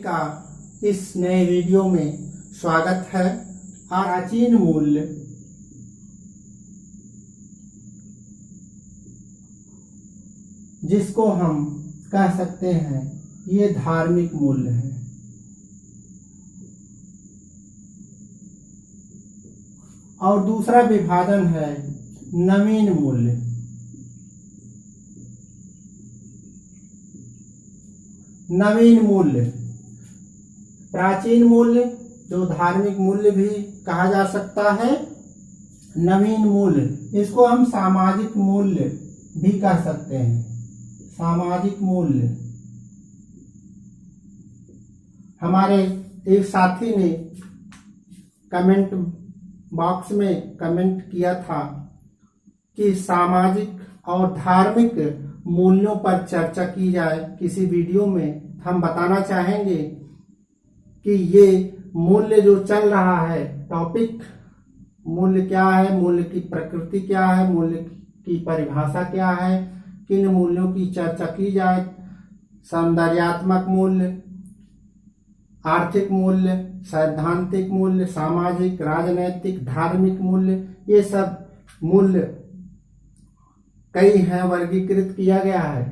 का इस नए वीडियो में स्वागत है। प्राचीन मूल्य जिसको हम कह सकते हैं ये धार्मिक मूल्य है। और दूसरा विभाजन है नवीन मूल्य। नवीन मूल्य, प्राचीन मूल्य जो धार्मिक मूल्य भी कहा जा सकता है, नवीन मूल्य इसको हम सामाजिक मूल्य भी कह सकते हैं। सामाजिक मूल्य, हमारे एक साथी ने कमेंट बॉक्स में कमेंट किया था कि सामाजिक और धार्मिक मूल्यों पर चर्चा की जाए किसी वीडियो में। हम बताना चाहेंगे कि ये मूल्य जो चल रहा है, टॉपिक मूल्य क्या है, मूल्य की प्रकृति क्या है, मूल्य की परिभाषा क्या है, किन मूल्यों की चर्चा की जाए। सौंदर्यात्मक मूल्य, आर्थिक मूल्य, सैद्धांतिक मूल्य, सामाजिक, राजनैतिक, धार्मिक मूल्य, ये सब मूल्य कई हैं, वर्गीकृत किया गया है।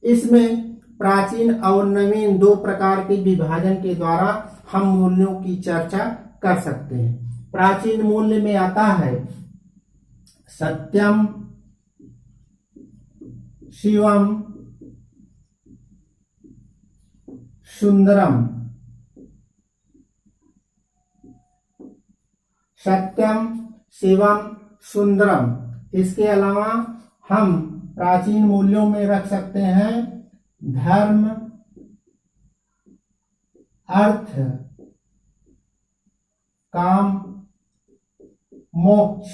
इसमें प्राचीन और नवीन दो प्रकार के विभाजन के द्वारा हम मूल्यों की चर्चा कर सकते हैं। प्राचीन मूल्य में आता है सत्यम, शिवम, सुंदरम। सत्यम, शिवम, सुंदरम। इसके अलावा हम प्राचीन मूल्यों में रख सकते हैं धर्म, अर्थ, काम, मोक्ष।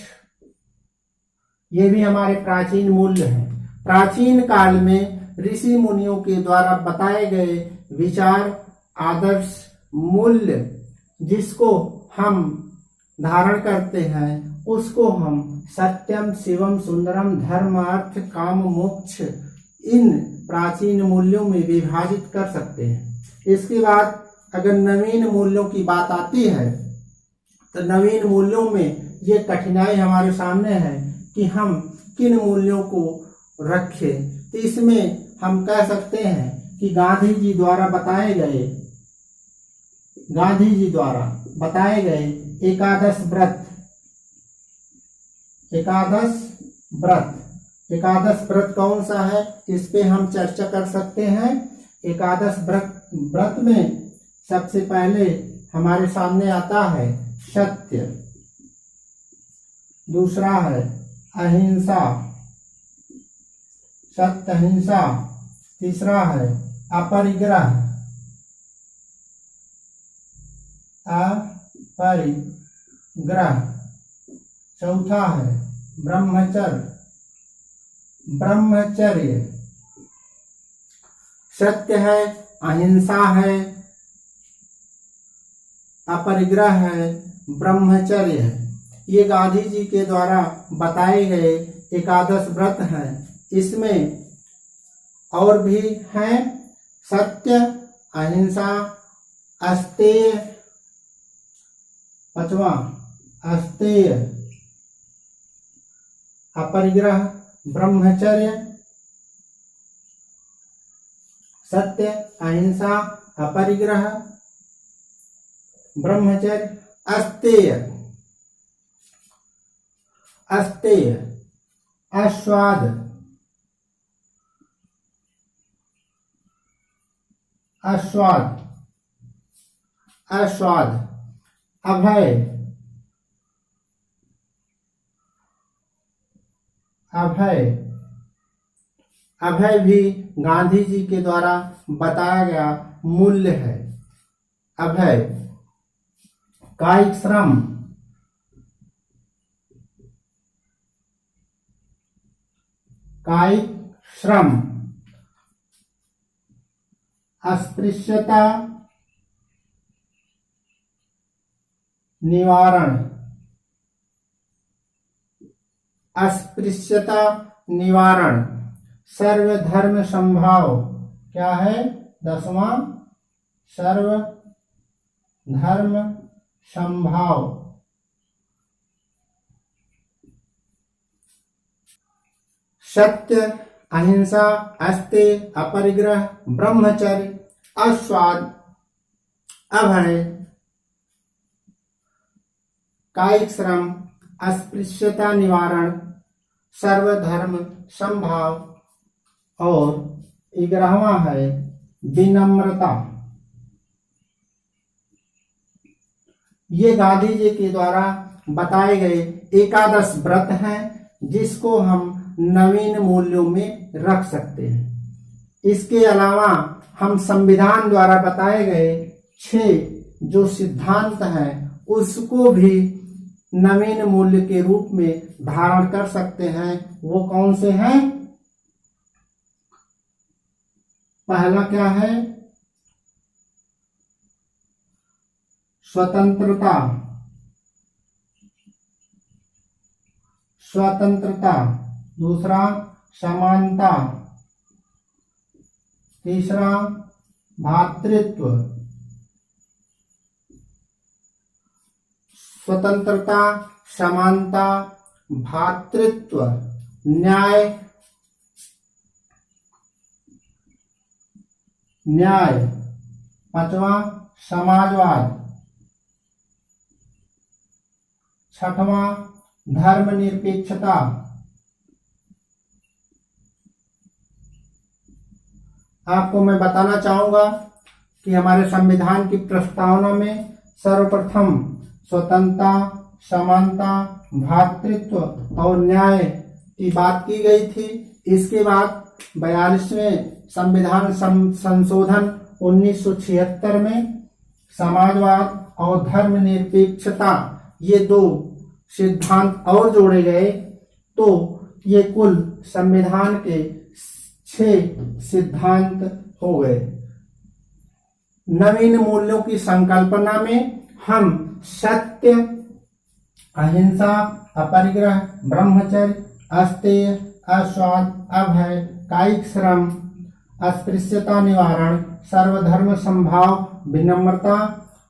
ये भी हमारे प्राचीन मूल्य हैं। प्राचीन काल में ऋषि मुनियों के द्वारा बताए गए विचार, आदर्श, मूल्य जिसको हम धारण करते हैं उसको हम सत्यम, शिवम, सुंदरम, धर्म, अर्थ, काम, मोक्ष इन प्राचीन मूल्यों में विभाजित कर सकते हैं। इसके बाद अगर नवीन मूल्यों की बात आती है तो नवीन मूल्यों में ये कठिनाई हमारे सामने है कि हम किन मूल्यों को रखें। तो इसमें हम कह सकते हैं कि गांधी जी द्वारा बताए गए एकादश व्रत। एकादश व्रत कौन सा है, इस पे हम चर्चा कर सकते हैं। एकादश व्रत में सबसे पहले हमारे सामने आता है सत्य, दूसरा है अहिंसा, सत्य अहिंसा, तीसरा है अपरिग्रह, चौथा है ब्रह्मचर्य। सत्य है, अहिंसा है, अपरिग्रह है, ब्रह्मचर्य है। ये गांधी जी के द्वारा बताए गए एकादश व्रत हैं। इसमें और भी हैं सत्य, अहिंसा, अस्तेय, पांचवा अस्तेय, अपरिग्रह, ब्रह्मचर्य। सत्य, अहिंसा, अपरिग्रह, ब्रह्मचर्य, अस्तेय। आस्वाद, अभय भी गांधी जी के द्वारा बताया गया मूल्य है। अभय, कायिक श्रम, अस्पृश्यता निवारण, अस्पृश्यता निवारण, सर्वधर्म संभाव क्या है 10वां सर्वधर्म समभाव। सत्य, अहिंसा, अस्तेय, अपरिग्रह, ब्रह्मचर्य, अस्वाद, अभय, कायिक श्रम, अस्पृश्यता निवारण, सर्वधर्म समभाव। और 11वां है विनम्रता। ये गांधी जी के द्वारा बताए गए एकादश व्रत हैं जिसको हम नवीन मूल्यों में रख सकते हैं। इसके अलावा हम संविधान द्वारा बताए गए 6 जो सिद्धांत हैं उसको भी नवीन मूल्य के रूप में धारण कर सकते हैं। वो कौन से हैं? पहला क्या है? स्वतंत्रता। स्वतंत्रता। दूसरा समानता। तीसरा भातृत्व। स्वतंत्रता, समानता, भातृत्व, न्याय। न्याय। 5वां समाजवाद। 6वां धर्मनिरपेक्षता। आपको मैं बताना चाहूंगा कि हमारे संविधान की प्रस्तावना में सर्वप्रथम स्वतंत्रता, समानता, भ्रातृत्व और न्याय की बात की गई थी। इसके बाद 42वें संविधान संशोधन 1976 में समाजवाद और धर्मनिरपेक्षता ये 2 सिद्धांत और जोड़े गए, तो ये कुल संविधान के 6 सिद्धांत हो गए। नवीन मूल्यों की संकल्पना में हम सत्य, अहिंसा, अपरिग्रह, ब्रह्मचर्य, अस्तेय, अस्वाद, अभय, कायिक श्रम, अस्पृश्यता निवारण, सर्वधर्म समभाव, विनम्रता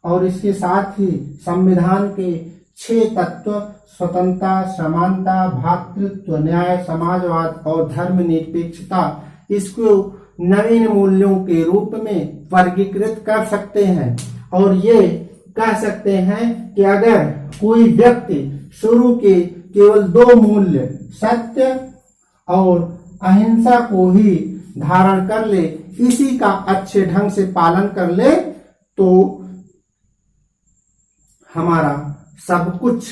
और इसके साथ ही संविधान के 6 तत्व स्वतंत्रता, समानता, भ्रातृत्व, न्याय, समाजवाद और धर्मनिरपेक्षता, इसको नवीन मूल्यों के रूप में वर्गीकृत कर सकते हैं। और ये कह सकते हैं कि अगर कोई व्यक्ति शुरू के केवल 2 मूल्य सत्य और अहिंसा को ही धारण कर ले, इसी का अच्छे ढंग से पालन कर ले, तो हमारा सब कुछ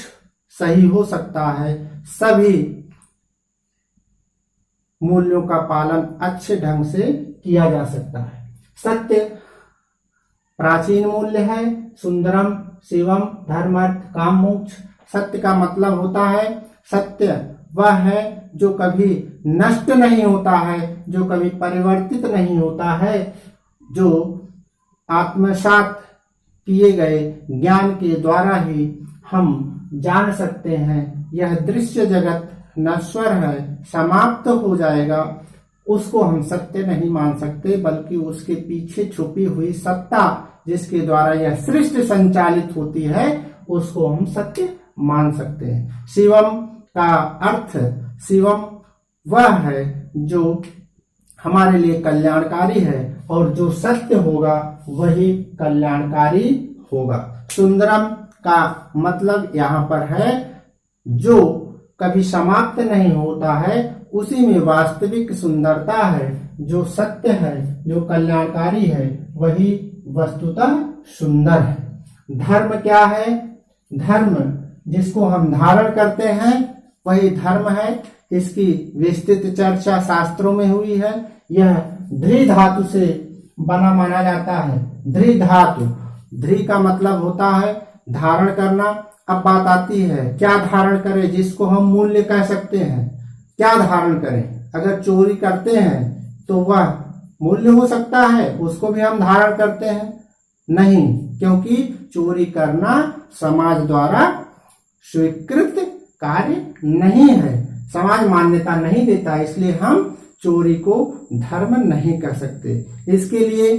सही हो सकता है। सभी मूल्यों का पालन अच्छे ढंग से किया जा सकता है। सत्य प्राचीन मूल्य है। सुंदरम शिवम धर्मार्थ काम मोक्ष। सत्य का मतलब होता है, सत्य वह है जो कभी नष्ट नहीं होता है, जो कभी परिवर्तित नहीं होता है, जो आत्मसात किए गए ज्ञान के द्वारा ही हम जान सकते हैं। यह दृश्य जगत नश्वर है, समाप्त हो जाएगा, उसको हम सत्य नहीं मान सकते, बल्कि उसके पीछे छुपी हुई सत्ता जिसके द्वारा यह सृष्टि संचालित होती है, उसको हम सत्य मान सकते हैं। शिवम का अर्थ, शिवम वह है जो हमारे लिए कल्याणकारी है, और जो सत्य होगा वही कल्याणकारी होगा। सुंदरम का मतलब यहाँ पर है जो कभी समाप्त नहीं होता है, उसी में वास्तविक सुंदरता है। जो सत्य है, जो कल्याणकारी है, वही वस्तुतः सुंदर है। धर्म क्या है? धर्म जिसको हम धारण करते हैं वही धर्म है। इसकी विस्तृत चर्चा शास्त्रों में हुई है। यह ध्री धातु से बना माना जाता है। ध्री धातु, ध्री का मतलब होता है धारण करना। अब बात आती है क्या धारण करें, जिसको हम मूल्य कह सकते हैं। क्या धारण करें? अगर चोरी करते हैं तो वह मूल्य हो सकता है, उसको भी हम धारण करते हैं? नहीं, क्योंकि चोरी करना समाज द्वारा स्वीकृत कार्य नहीं है, समाज मान्यता नहीं देता, इसलिए हम चोरी को धर्म नहीं कर सकते। इसके लिए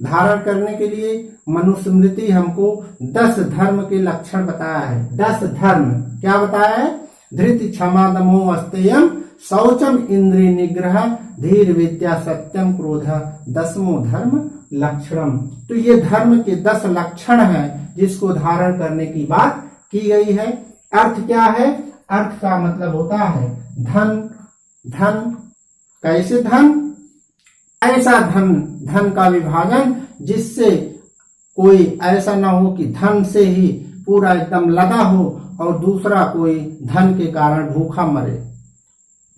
धारण करने के लिए मनुस्मृति हमको 10 धर्म के लक्षण बताया है। 10 धर्म क्या बताया है? धृति क्षमा दमो अस्तेयम शौचम इंद्रिय निग्रह धीर विद्या सत्यम क्रोध 10वां धर्म लक्षणम। तो ये धर्म के 10 लक्षण हैं जिसको धारण करने की बात की गई है। अर्थ क्या है? अर्थ का मतलब होता है धन। धन कैसे धन? ऐसा धन, धन का विभाजन जिससे कोई ऐसा ना हो कि धन से ही पूरा एकदम लदा हो और दूसरा कोई धन के कारण भूखा मरे,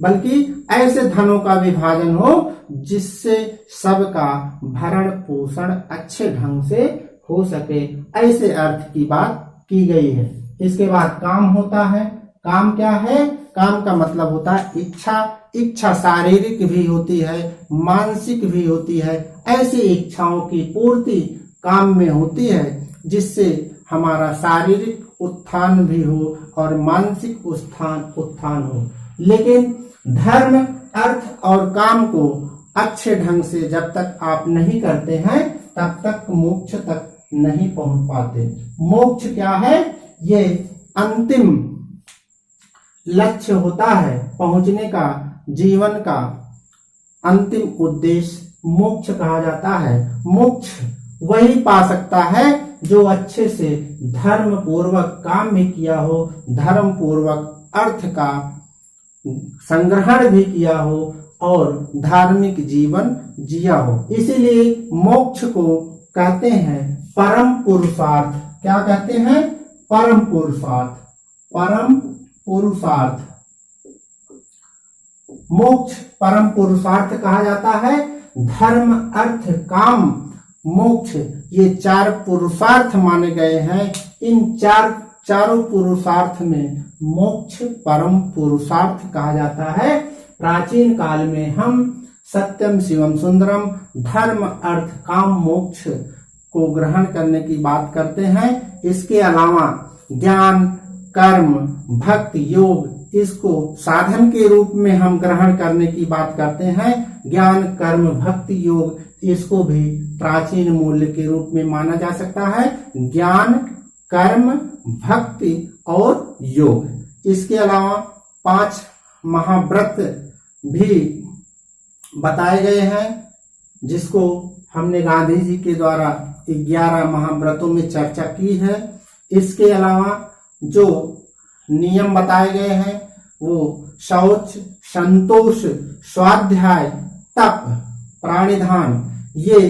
बल्कि ऐसे धनों का विभाजन हो जिससे सबका भरण पोषण अच्छे ढंग से हो सके। ऐसे अर्थ की बात की गई है। इसके बाद काम होता है। काम क्या है? काम का मतलब होता है इच्छा। इच्छा शारीरिक भी होती है, मानसिक भी होती है। ऐसी इच्छाओं की पूर्ति काम में होती है जिससे हमारा शारीरिक उत्थान भी हो और मानसिक उत्थान हो। लेकिन धर्म, अर्थ और काम को अच्छे ढंग से जब तक आप नहीं करते हैं तब तक मोक्ष तक नहीं पहुंच पाते। मोक्ष क्या है? ये अंतिम लक्ष्य होता है पहुंचने का, जीवन का अंतिम उद्देश्य मोक्ष कहा जाता है। मोक्ष वही पा सकता है जो अच्छे से धर्म पूर्वक काम भी किया हो, धर्म पूर्वक अर्थ का संग्रहण भी किया हो और धार्मिक जीवन जिया हो। इसीलिए मोक्ष को कहते हैं परम पुरुषार्थ। क्या कहते हैं? परम पुरुषार्थ। परम पुरुषार्थ, मोक्ष परम पुरुषार्थ कहा जाता है। धर्म, अर्थ, काम, मोक्ष ये 4 पुरुषार्थ माने गए हैं। इन चारों पुरुषार्थ में मोक्ष परम पुरुषार्थ कहा जाता है। प्राचीन काल में हम सत्यम शिवम सुंदरम, धर्म, अर्थ, काम, मोक्ष को ग्रहण करने की बात करते हैं। इसके अलावा ज्ञान, कर्म, भक्ति, योग, इसको साधन के रूप में हम ग्रहण करने की बात करते हैं। ज्ञान, कर्म, भक्ति, योग, इसको भी प्राचीन मूल्य के रूप में माना जा सकता है। ज्ञान, कर्म, भक्ति और योग। इसके अलावा 5 महाव्रत भी बताए गए हैं जिसको हमने गांधी जी के द्वारा 11 महाव्रतों में चर्चा की है। इसके अलावा जो नियम बताए गए हैं वो शौच, संतोष, स्वाध्याय, तप, प्राणिधान, ये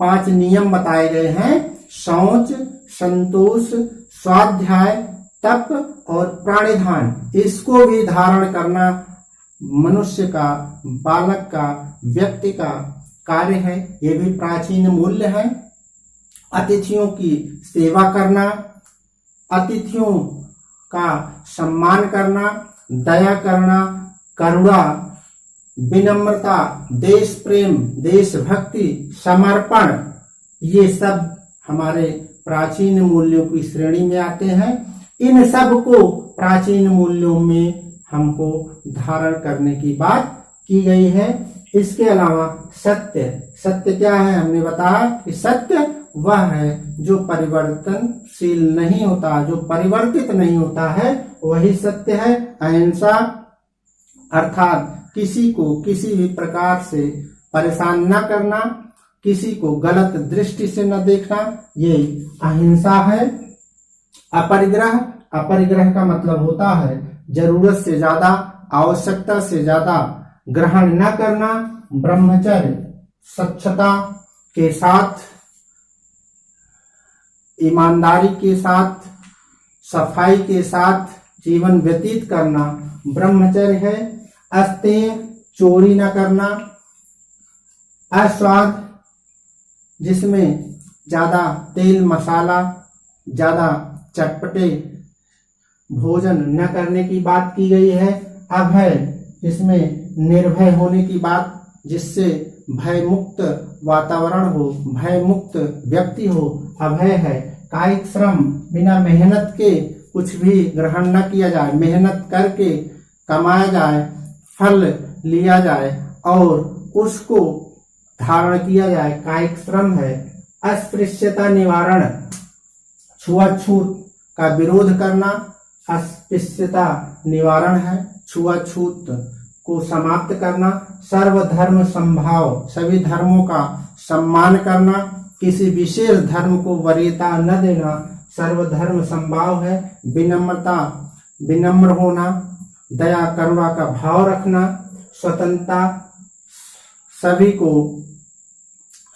5 नियम बताए गए हैं। शौच, संतोष, स्वाध्याय, तप और प्राणिधान, इसको भी धारण करना मनुष्य का, बालक का, व्यक्ति का कार्य है। ये भी प्राचीन मूल्य है। अतिथियों की सेवा करना, अतिथियों का सम्मान करना, दया करना, करुणा, विनम्रता, देश प्रेम, देशभक्ति, समर्पण, ये सब हमारे प्राचीन मूल्यों की श्रेणी में आते हैं। इन सब को प्राचीन मूल्यों में हमको धारण करने की बात की गई है। इसके अलावा सत्य, सत्य क्या है? हमने बताया कि सत्य वह है जो परिवर्तनशील नहीं होता, जो परिवर्तित नहीं होता है, वही सत्य है। अहिंसा अर्थात किसी को किसी भी प्रकार से परेशान न करना, किसी को गलत दृष्टि से न देखना, ये अहिंसा है। अपरिग्रह, अपरिग्रह का मतलब होता है जरूरत से ज्यादा, आवश्यकता से ज्यादा ग्रहण न करना। ब्रह्मचर्य, स्वच्छता के साथ, ईमानदारी के साथ, सफाई के साथ जीवन व्यतीत करना ब्रह्मचर्य है। अस्तेय, चोरी न करना। अस्वाद, जिसमें ज्यादा तेल मसाला, ज्यादा चटपटे भोजन न करने की बात की गई है। अभय, इसमें निर्भय होने की बात, जिससे भय मुक्त वातावरण हो, भय मुक्त व्यक्ति हो, अभय है। कायिक श्रम, बिना मेहनत के कुछ भी ग्रहण न किया जाए, मेहनत करके कमाया जाए, फल लिया जाए और उसको धारण किया जाए, कायिक श्रम है। अस्पृश्यता निवारण, छुआछूत का विरोध करना अस्पृश्यता निवारण है। छुआछूत को समाप्त करना, सर्वधर्म समभाव, सभी धर्मों का सम्मान करना, किसी विशेष धर्म को वरीयता न देना, सर्वधर्म समभाव है। विनम्रता, विनम्र होना, दया करुणा का भाव रखना, स्वतंत्रता, सभी को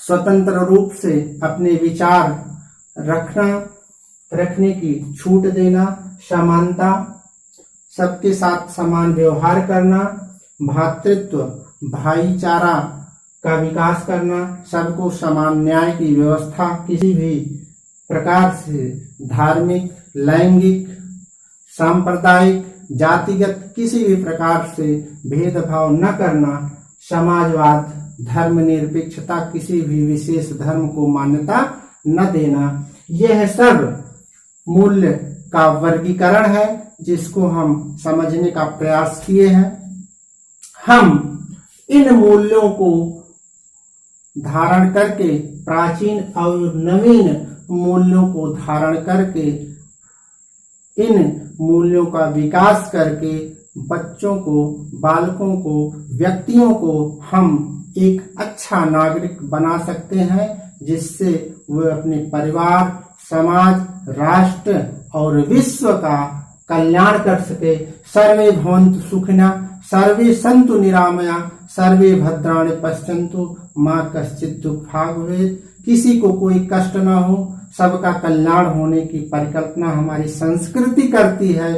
स्वतंत्र रूप से अपने विचार रखने की छूट देना, समानता, सबके साथ समान व्यवहार करना, भातृत्व, भाईचारा का विकास करना, सबको समान न्याय की व्यवस्था, किसी भी प्रकार से धार्मिक, लैंगिक, सांप्रदायिक, जातिगत किसी भी प्रकार से भेदभाव न करना, समाजवाद, धर्मनिरपेक्षता, किसी भी विशेष धर्म को मान्यता न देना। यह सब मूल्य का वर्गीकरण है जिसको हम समझने का प्रयास किए हैं। हम इन मूल्यों को धारण करके, प्राचीन और नवीन मूल्यों को धारण करके, इन मूल्यों का विकास करके बच्चों को, बालकों को, व्यक्तियों को हम एक अच्छा नागरिक बना सकते हैं, जिससे वे अपने परिवार, समाज, राष्ट्र और विश्व का कल्याण कर सके। सर्वे भवन्तु सुखिनः, सर्वे सन्तु निरामया, सर्वे भद्राणि पश्यन्तु, मा कश्चित् दुःखभाग् भवेत्। किसी को कोई कष्ट न हो, सबका कल्याण होने की परिकल्पना हमारी संस्कृति करती है।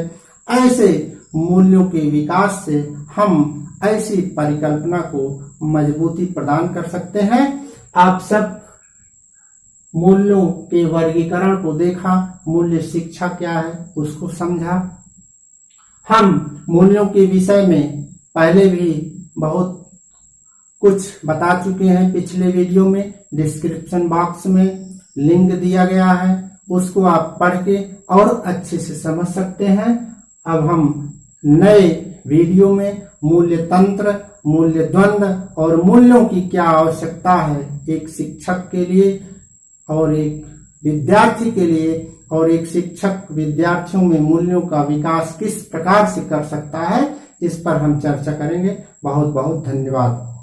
ऐसे मूल्यों के विकास से हम ऐसी परिकल्पना को मजबूती प्रदान कर सकते हैं। आप सब मूल्यों के वर्गीकरण को देखा, मूल्य शिक्षा क्या है उसको समझा। हम मूल्यों के विषय में पहले भी बहुत कुछ बता चुके हैं। पिछले वीडियो में डिस्क्रिप्शन बॉक्स में लिंक दिया गया है, उसको आप पढ़ के और अच्छे से समझ सकते हैं। अब हम नए वीडियो में मूल्य तंत्र, मूल्य द्वंद्व और मूल्यों की क्या आवश्यकता है एक शिक्षक के लिए और एक विद्यार्थी के लिए, और एक शिक्षक विद्यार्थियों में मूल्यों का विकास किस प्रकार से कर सकता है, इस पर हम चर्चा करेंगे। बहुत बहुत धन्यवाद।